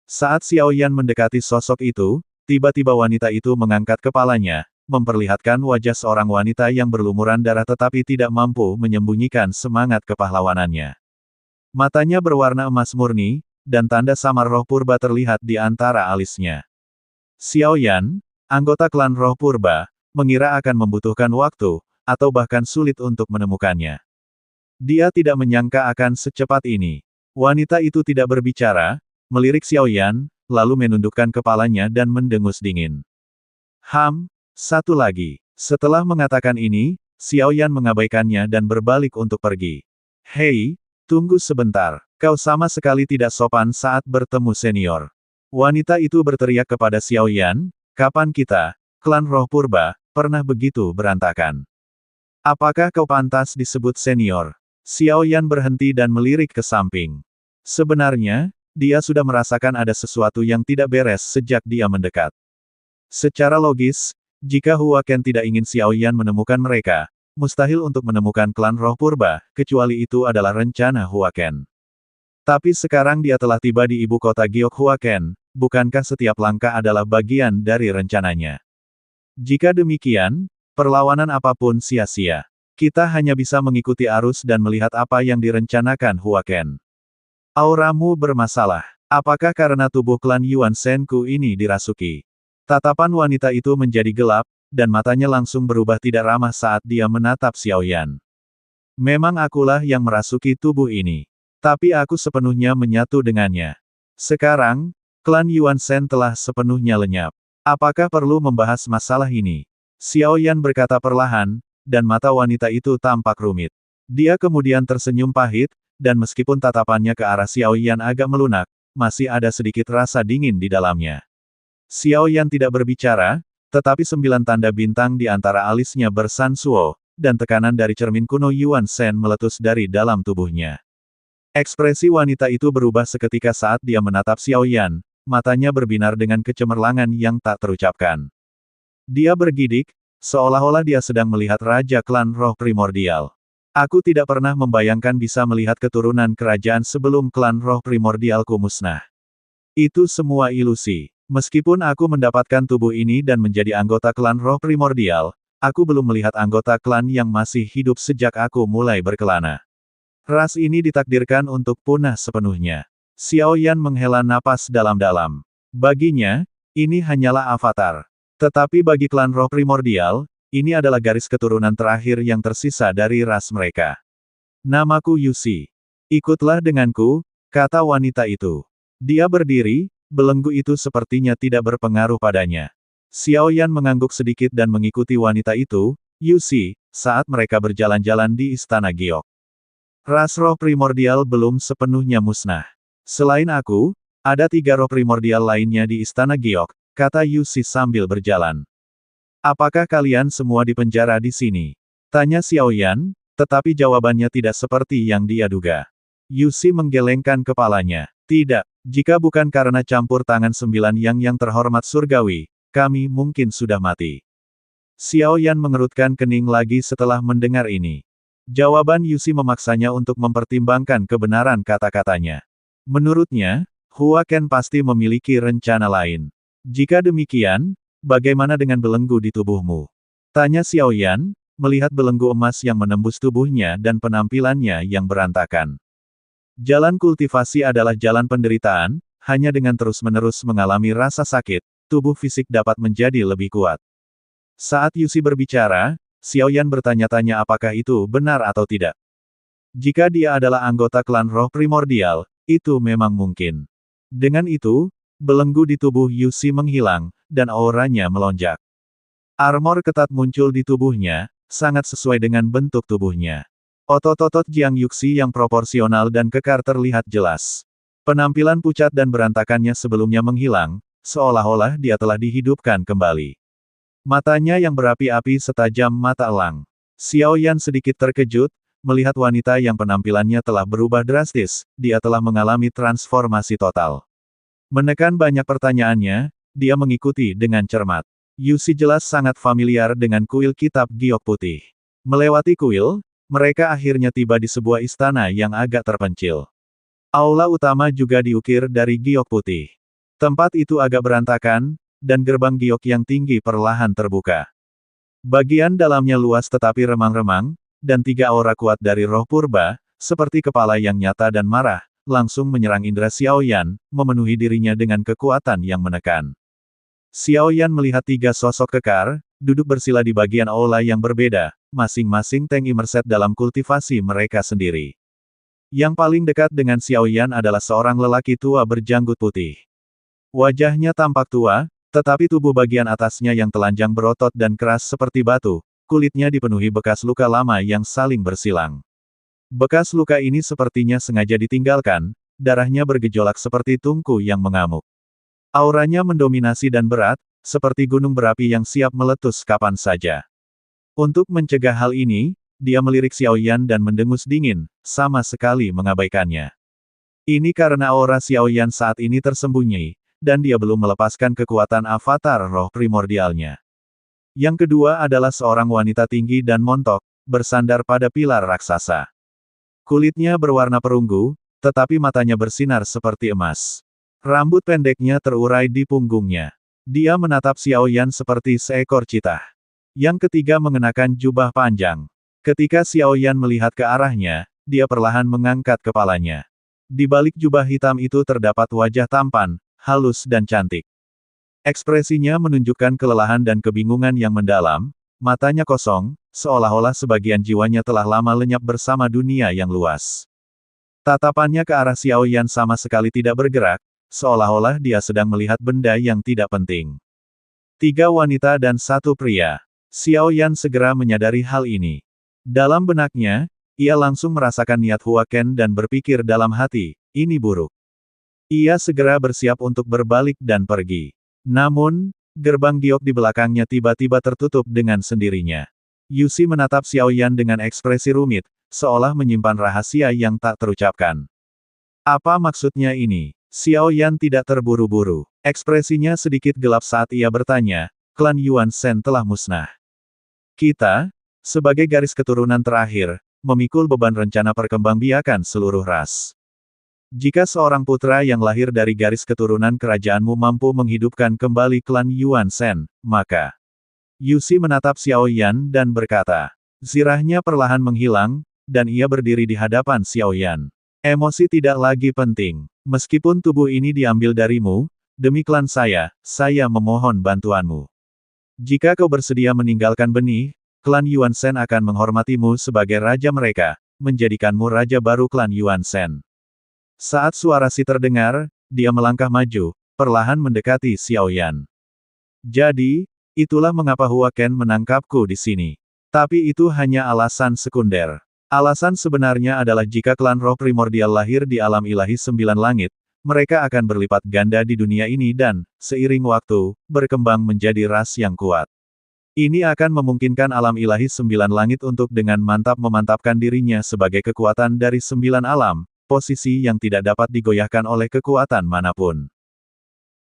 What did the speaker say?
Saat Xiao Yan mendekati sosok itu, tiba-tiba wanita itu mengangkat kepalanya, memperlihatkan wajah seorang wanita yang berlumuran darah tetapi tidak mampu menyembunyikan semangat kepahlawanannya. Matanya berwarna emas murni, dan tanda samar roh purba terlihat di antara alisnya. Xiao Yan, anggota klan roh purba, mengira akan membutuhkan waktu, atau bahkan sulit untuk menemukannya. Dia tidak menyangka akan secepat ini. Wanita itu tidak berbicara, melirik Xiao Yan, lalu menundukkan kepalanya dan mendengus dingin. Satu lagi. Setelah mengatakan ini, Xiao Yan mengabaikannya dan berbalik untuk pergi. Hei, tunggu sebentar. Kau sama sekali tidak sopan saat bertemu senior. Wanita itu berteriak kepada Xiao Yan, kapan kita, klan roh purba, pernah begitu berantakan? Apakah kau pantas disebut senior? Xiao Yan berhenti dan melirik ke samping. Sebenarnya, dia sudah merasakan ada sesuatu yang tidak beres sejak dia mendekat. Secara logis, jika Hua Ken tidak ingin Xiao Yan menemukan mereka, mustahil untuk menemukan klan roh purba, kecuali itu adalah rencana Hua Ken. Tapi sekarang dia telah tiba di ibu kota Giok Hua Ken, bukankah setiap langkah adalah bagian dari rencananya? Jika demikian, perlawanan apapun sia-sia. Kita hanya bisa mengikuti arus dan melihat apa yang direncanakan Hua Ken. Auramu bermasalah. Apakah karena tubuh klan Yuan Senku ini dirasuki? Tatapan wanita itu menjadi gelap, dan matanya langsung berubah tidak ramah saat dia menatap Xiao Yan. Memang akulah yang merasuki tubuh ini. Tapi aku sepenuhnya menyatu dengannya. Sekarang, klan Yuan Sen telah sepenuhnya lenyap. Apakah perlu membahas masalah ini? Xiao Yan berkata perlahan, dan mata wanita itu tampak rumit. Dia kemudian tersenyum pahit, dan meskipun tatapannya ke arah Xiao Yan agak melunak, masih ada sedikit rasa dingin di dalamnya. Xiao Yan tidak berbicara, tetapi 9 tanda bintang di antara alisnya bersansuo, dan tekanan dari cermin kuno Yuan Sen meletus dari dalam tubuhnya. Ekspresi wanita itu berubah seketika saat dia menatap Xiao Yan, matanya berbinar dengan kecemerlangan yang tak terucapkan. Dia bergidik, seolah-olah dia sedang melihat Raja Klan Roh Primordial. Aku tidak pernah membayangkan bisa melihat keturunan kerajaan sebelum klan roh primordialku musnah. Itu semua ilusi. Meskipun aku mendapatkan tubuh ini dan menjadi anggota klan roh primordial, aku belum melihat anggota klan yang masih hidup sejak aku mulai berkelana. Ras ini ditakdirkan untuk punah sepenuhnya. Xiao Yan menghela napas dalam-dalam. Baginya, ini hanyalah avatar. Tetapi bagi klan roh primordial, ini adalah garis keturunan terakhir yang tersisa dari ras mereka. Namaku Yusi. Ikutlah denganku, kata wanita itu. Dia berdiri, belenggu itu sepertinya tidak berpengaruh padanya. Xiao Yan mengangguk sedikit dan mengikuti wanita itu, Yusi, saat mereka berjalan-jalan di Istana Giok. Ras roh primordial belum sepenuhnya musnah. Selain aku, ada 3 roh primordial lainnya di Istana Giok, kata Yusi sambil berjalan. Apakah kalian semua dipenjara di sini? Tanya Xiao Yan, tetapi jawabannya tidak seperti yang dia duga. Yusi menggelengkan kepalanya. Tidak, jika bukan karena campur tangan 9 yang terhormat surgawi, kami mungkin sudah mati. Xiao Yan mengerutkan kening lagi setelah mendengar ini. Jawaban Yusi memaksanya untuk mempertimbangkan kebenaran kata-katanya. Menurutnya, Hua Ken pasti memiliki rencana lain. Jika demikian, bagaimana dengan belenggu di tubuhmu? Tanya Xiao Yan, melihat belenggu emas yang menembus tubuhnya dan penampilannya yang berantakan. Jalan kultivasi adalah jalan penderitaan, hanya dengan terus-menerus mengalami rasa sakit, tubuh fisik dapat menjadi lebih kuat. Saat Yusi berbicara, Xiao Yan bertanya-tanya apakah itu benar atau tidak. Jika dia adalah anggota klan roh primordial, itu memang mungkin. Dengan itu, belenggu di tubuh Yusi menghilang, dan auranya melonjak. Armor ketat muncul di tubuhnya, sangat sesuai dengan bentuk tubuhnya. Otot-otot Jiang Yuxi yang proporsional dan kekar terlihat jelas. Penampilan pucat dan berantakannya sebelumnya menghilang, seolah-olah dia telah dihidupkan kembali. Matanya yang berapi-api setajam mata elang. Xiao Yan sedikit terkejut, melihat wanita yang penampilannya telah berubah drastis, dia telah mengalami transformasi total. Menekan banyak pertanyaannya, dia mengikuti dengan cermat. Yusi jelas sangat familiar dengan kuil kitab giok putih. Melewati kuil, mereka akhirnya tiba di sebuah istana yang agak terpencil. Aula utama juga diukir dari giok putih. Tempat itu agak berantakan, dan gerbang giok yang tinggi perlahan terbuka. Bagian dalamnya luas tetapi remang-remang, dan 3 aura kuat dari roh purba, seperti kepala yang nyata dan marah, langsung menyerang indera Xiaoyan, memenuhi dirinya dengan kekuatan yang menekan. Xiaoyan melihat 3 sosok kekar, duduk bersila di bagian aula yang berbeda, masing-masing tank immerset dalam kultivasi mereka sendiri. Yang paling dekat dengan Xiaoyan adalah seorang lelaki tua berjanggut putih. Wajahnya tampak tua, tetapi tubuh bagian atasnya yang telanjang berotot dan keras seperti batu, kulitnya dipenuhi bekas luka lama yang saling bersilang. Bekas luka ini sepertinya sengaja ditinggalkan, darahnya bergejolak seperti tungku yang mengamuk. Auranya mendominasi dan berat, seperti gunung berapi yang siap meletus kapan saja. Untuk mencegah hal ini, dia melirik Xiaoyan dan mendengus dingin, sama sekali mengabaikannya. Ini karena aura Xiaoyan saat ini tersembunyi, dan dia belum melepaskan kekuatan avatar roh primordialnya. Yang kedua adalah seorang wanita tinggi dan montok, bersandar pada pilar raksasa. Kulitnya berwarna perunggu, tetapi matanya bersinar seperti emas. Rambut pendeknya terurai di punggungnya. Dia menatap Xiaoyan seperti seekor citah. Yang ketiga mengenakan jubah panjang. Ketika Xiaoyan melihat ke arahnya, dia perlahan mengangkat kepalanya. Di balik jubah hitam itu terdapat wajah tampan, halus dan cantik. Ekspresinya menunjukkan kelelahan dan kebingungan yang mendalam, matanya kosong, seolah-olah sebagian jiwanya telah lama lenyap bersama dunia yang luas. Tatapannya ke arah Xiaoyan sama sekali tidak bergerak, seolah-olah dia sedang melihat benda yang tidak penting. 3 wanita dan 1 pria. Xiaoyan segera menyadari hal ini. Dalam benaknya, ia langsung merasakan niat Hua Ken dan berpikir dalam hati, ini buruk. Ia segera bersiap untuk berbalik dan pergi. Namun, gerbang giok di belakangnya tiba-tiba tertutup dengan sendirinya. Yusi menatap Xiaoyan dengan ekspresi rumit, seolah menyimpan rahasia yang tak terucapkan. Apa maksudnya ini? Xiaoyan tidak terburu-buru. Ekspresinya sedikit gelap saat ia bertanya, klan Yuan Shen telah musnah. Kita, sebagai garis keturunan terakhir, memikul beban rencana perkembangbiakan seluruh ras. Jika seorang putra yang lahir dari garis keturunan kerajaanmu mampu menghidupkan kembali klan Yuan Shen, maka... Yusi menatap Xiaoyan dan berkata. Zirahnya perlahan menghilang, dan ia berdiri di hadapan Xiaoyan. Emosi tidak lagi penting. Meskipun tubuh ini diambil darimu, demi klan saya memohon bantuanmu. Jika kau bersedia meninggalkan benih, klan Yuan Shen akan menghormatimu sebagai raja mereka, menjadikanmu raja baru klan Yuan Shen. Saat suara Si terdengar, dia melangkah maju, perlahan mendekati Xiaoyan. Jadi, itulah mengapa Hua Ken menangkapku di sini. Tapi itu hanya alasan sekunder. Alasan sebenarnya adalah jika klan roh primordial lahir di alam ilahi 9 langit, mereka akan berlipat ganda di dunia ini dan, seiring waktu, berkembang menjadi ras yang kuat. Ini akan memungkinkan alam ilahi 9 langit untuk dengan mantap memantapkan dirinya sebagai kekuatan dari 9 alam, posisi yang tidak dapat digoyahkan oleh kekuatan manapun.